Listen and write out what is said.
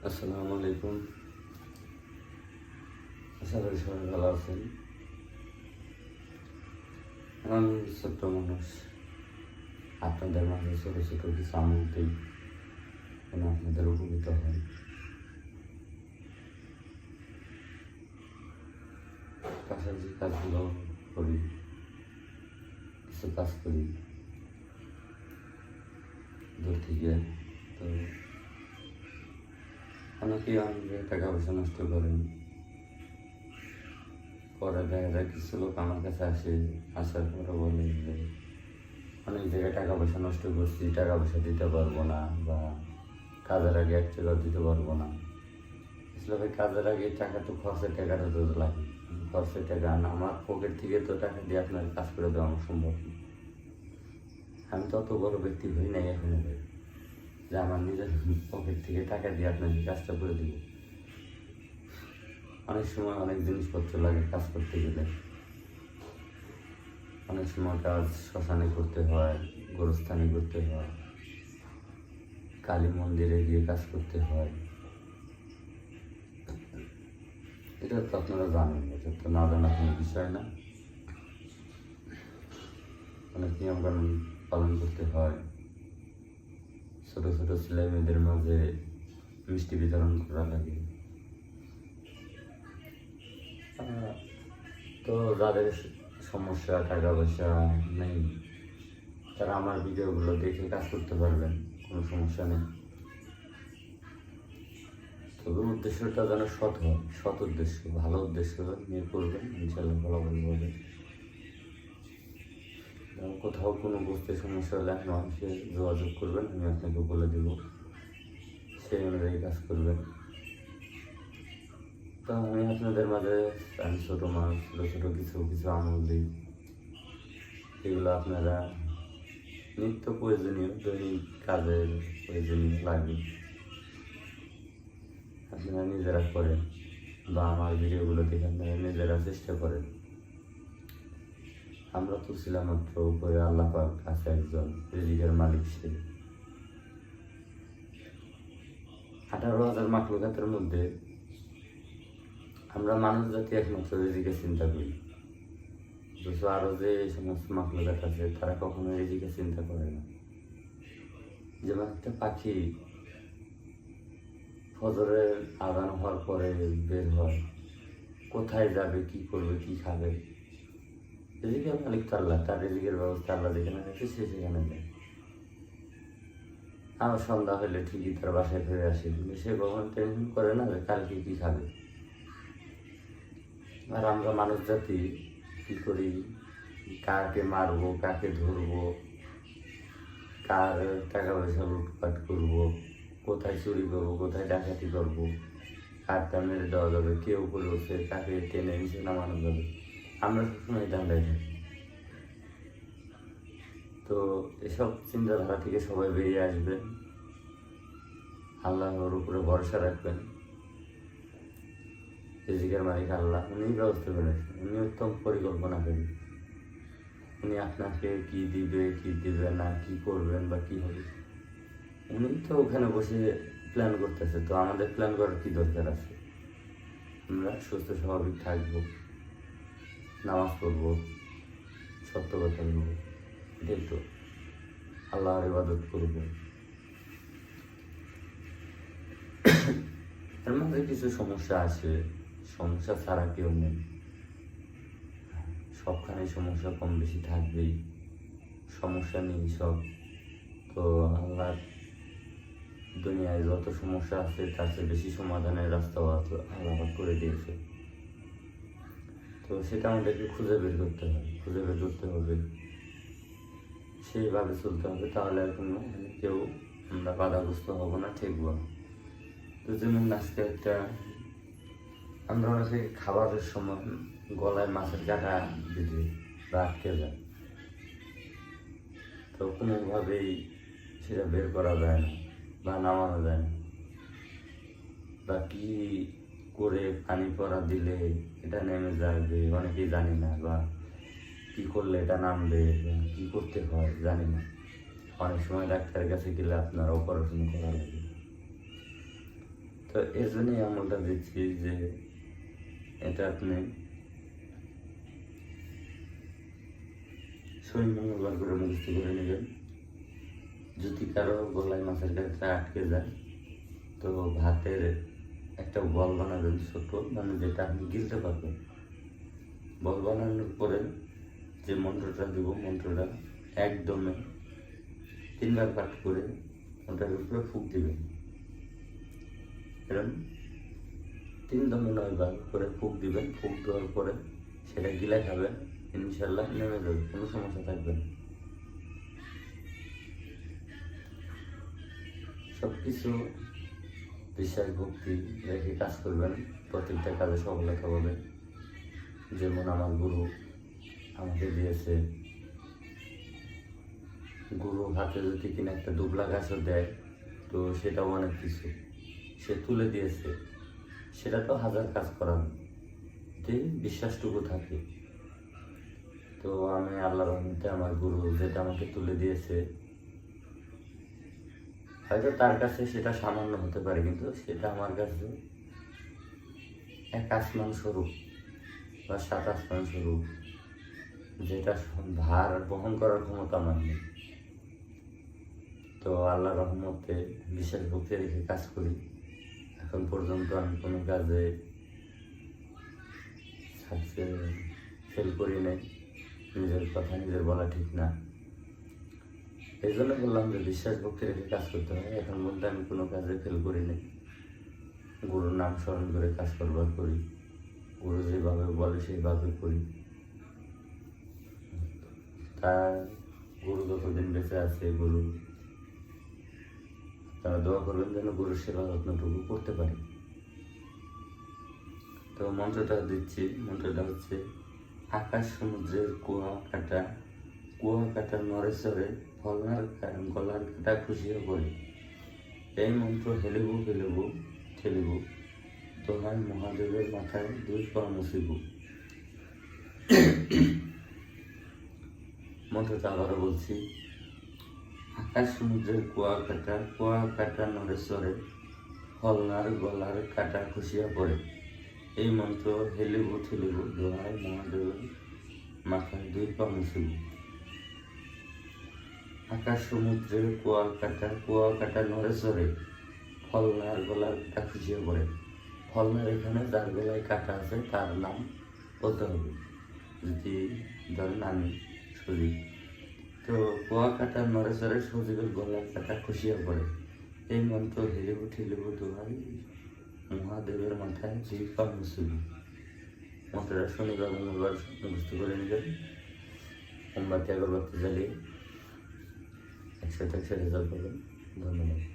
আসসালামু আলাইকুম। আশা করি সবাই ভালো আছেন। আমি ছোট্ট মানুষ, আপনাদের মাঝে ছোটো ছোটো কিছু আমল দিই যেন আপনাদের উপকৃত হয়। পাশাপাশি কাজগুলো করি, কিছু কাজ করি দূর থেকে। তো অনেকেই আমাকে টাকা পয়সা নষ্ট করেন। পরে দেখা যায় কিছু লোক আমার কাছে আসার পরে বলে যে অনেক জায়গায় টাকা পয়সা নষ্ট করছি, টাকা পয়সা দিতে পারবো না, বা কাজের আগে এক টাকা দিতে পারবো না। আসলে ভাই, কাজের আগে টাকা তো খরচের টাকাটা তো লাগে, খরচের টাকা না। আমার পকেট থেকে তো টাকা দিয়ে আপনার কাজ করে দেওয়া আমার সম্ভব না। আমি তো অত বড় ব্যক্তি হই নাই এখনো ভাই যে আমার নিজের পকেট থেকে টাকা দিয়ে আপনাকে কাজটা করে দিব। অনেক সময় অনেক জিনিসপত্র লাগে কাজ করতে গেলে। অনেক সময় কাজ শ্মশানে করতে হয়, গোরস্থানে করতে হয়, কালী মন্দিরে গিয়ে কাজ করতে হয়। এটা তো আপনারা জানেন, এটা তো না জানা কোনো বিষয় না। অনেক নিয়মকানুন পালন করতে হয়। ছোটো ছোটো ছেলে মেয়েদের মাঝে মিষ্টি বিতরণ করা লাগে। তো যাদের সমস্যা, টাকা পয়সা নেই, তারা আমার ভিডিওগুলো দেখে কাজ করতে পারবেন, কোনো সমস্যা নেই। তবে উদ্দেশ্যটা যেন সৎ হয়, সৎ উদ্দেশ্য, ভালো উদ্দেশ্য নিয়ে করবেন, ইনশাল্লাহ ফলাফল পাবেন। কোথাও কোনো বুঝতে সমস্যা হলে আপনি আমাকে যোগাযোগ করবেন, আমি আপনাকে বলে দেব, সেই অনুযায়ী কাজ করবেন। তো আমি আপনাদের মাঝে ছোটো মানুষ, ছোটো ছোটো কিছু কিছু আমল দিই, এগুলো আপনারা নিত্য প্রয়োজনীয় দৈনিক কাজের প্রয়োজনীয় লাগে, আপনারা নিজেরা করেন, বা আমার ভিডিওগুলো দেখে আপনারা নিজেরা চেষ্টা করেন। আমরা তো ছিলাম মাত্র উপরে, আল্লাহ পাক আছে একজন, রিজিকের মালিক সে। 18,000 মাখলুকাতের মধ্যে আমরা মানুষ জাতি একমাত্র রিজিকের চিন্তা করি। আরো যে সমস্ত মাখলুকাত আছে তারা কখনো রিজিকের চিন্তা করে না। যেমন একটা পাখি ফজরের আজান হওয়ার পরে বের হয়, কোথায় যাবে, কি করবে, কি খাবে, রিজিকের মালিক তো আল্লাহ, তার রিজিকের ব্যবস্থা আল্লাহ যেখানে আছে সে সেখানে যায়। আমার সন্ধ্যা হলে ঠিকই তার বাসায় ফিরে আসে, কিন্তু সে কখনো টেনশন করে না যে কালকে কি খাবে। আর আমরা মানুষ জাতি কি করি, কাকে মারবো, কাকে ধরবো, কার টাকা পয়সা লুটপাট করবো, কোথায় চুরি করবো, কোথায় ডাকাতি করবো, কারটা মেরে দেওয়া যাবে, কেউ বলছে কাকে টেনে নিচে নামানো যাবে, আমরা সবসময় ধান্দায় থাকি। তো এসব চিন্তাধারা থেকে সবাই বেরিয়ে আসবেন, আল্লাহর উপরে ভরসা রাখবেন। রিজিকের মালিক আল্লাহ, উনি ব্যবস্থা করেছেন, উনি উত্তম পরিকল্পনা করেন। উনি আপনাকে কি দিবে, কি দিবে না, কি করবেন বা কি হবে, উনি তো ওখানে বসে প্ল্যান করতেছে। তো আমাদের প্ল্যান করার কি দরকার আছে? আমরা সুস্থ স্বাভাবিক থাকবো, নামাজ পড়বো, সত্য কথা বলবো, এটাই তো, আল্লাহর ইবাদত করবো। এর মধ্যে কিছু সমস্যা আছে, সমস্যা ছাড়া কেউ নেই। সবখানে সমস্যা কম বেশি থাকবেই, সমস্যা নেই সব। তো আল্লাহ দুনিয়ায় যত সমস্যা আছে তার চেয়ে বেশি সমাধানের রাস্তাও আল্লাহ করে দিয়েছে। তো সেটা আমাদেরকে খুঁজে বের করতে হবে, সেইভাবে চলতে হবে। তাহলে আর কোনো কেউ আমরা বাধাগ্রস্ত হব না, ঠেকবো না। তো যেমন আজকে আমরা অনেকে খাবারের সময় গলায় মাছের কাঁটা দিতে বা আটকে যায়, তো কোনোভাবেই সেটা বের করা যায় না বা নামানো যায় না, বা কি করে পানি পড়া দিলে এটা নেমে যাবে অনেকেই জানি না, বা কি করলে এটা নামবে, বা কি করতে হয় জানি না। অনেক সময় ডাক্তারের কাছে গেলে আপনার অপারেশন করা লাগে। তো তো এর জন্যই আমলটা দিচ্ছি যে এটা আপনি শনি মঙ্গলবার করে মুখস্থ করে নেবেন। যদি কারো গলায় মাছের কাঁটা আটকে যায় তো ভাতের একটা বল বানাবেন ছোট, মানে যেটা আপনি গিলতে পারবেন। বল বানানোর পরে যে মন্ত্রটা দিব, মন্ত্রটা একদমে 3 বার পাঠ করে ওটার উপরে ফুঁক দিবেন। এরকম 3 দমে 9 বার করে ফুঁক দিবেন। ফুঁক দেওয়ার পরে সেটা গিলা খাবেন, ইনশাল্লাহ নেমে যাবে, কোনো সমস্যা থাকবে না। সব কিছু বিশ্বাস ভক্তি রেখে কাজ করবেন, প্রত্যেকটা কাজে সফলতা হবে। যেমন আমার গুরু আমাকে দিয়েছে, গুরু হাতে যদি কিনা একটা দুবলা গাছও দেয় তো সেটাও অনেক কিছু সে তুলে দিয়েছে। সেটা তো হাজার কাজ করার যে বিশ্বাসটুকু থাকে। তো আমি আল্লাহর রহমতে আমার গুরু যেটা আমাকে তুলে দিয়েছে, হয়তো তার কাছে সেটা সামান্য হতে পারে, কিন্তু সেটা আমার কাছে 1 আসমান স্বরূপ বা 7 আসমান স্বরূপ, যেটা ভার বহন করার ক্ষমতা আমার নেই। তো আল্লাহর রহমতে বিশেষ ভক্তি রেখে কাজ করি। এখন পর্যন্ত আমি কোনো কাজে ফেল করি নাই। নিজের কথা নিজের বলা ঠিক না, এই জন্য বললাম যে বিশ্বাস ভক্তি রেখে কাজ করতে হয়। এখন মধ্যে আমি কোনো কাজে ফেল করি নাই। গুরুর নাম স্মরণ করে কাজ করবার করি, গুরু যেভাবে বলে সেইভাবে করি। তার গুরু যতদিন বেঁচে আছে, গুরু তারা দোয়া করবেন যেন গুরুর সেবা যত্নটুকু করতে পারি। তো মন্ত্রটা দিচ্ছি, মন্ত্রটা হচ্ছে আকাশ সমুদ্রের কুয়া কাটা নড়েচড়ে ফলনার গলার কাটা খুশিও করে। এই মন্ত্র হেলিব ঠেলিব তোমার মহাদেবের মাথায় 2 পা মুছিব। মন্ত্রটা আবারও বলছি, আকাশ সমুদ্রের কুয়া কাটা নড়েচড়ে ফলনার গলার কাটা খুশিয়া পড়ে। এই মন্ত্র হেলিব ঠেলিব দোহাই মহাদেবের মাথায় 2 পা মুছিব। আকাশ সমুদ্রের কুয়া কাটা নড়েচড়ে ফলনার গলার কাটা খুশিয়া পড়ে। ফলনার এখানে যার গলায় কাটা আছে তার নাম বলতে হবে। যদি ধরেন আমি সজীব, তো কুয়া কাটা নড়েচড়ে সজীবের গলার কাটা খুশিয়া পড়ে। এই মন্ত্র হেলিব ঠেলিব দোহাই মহাদেবের মাথায় 2 পা মুছিব। মন্ত্রটা শনিবার মঙ্গলবার মুখস্থ করে নেবেন। মোমবাতি আগরবাতি জ্বালিয়ে একসাথে রেজাল্ট পাবেন। ধন্যবাদ।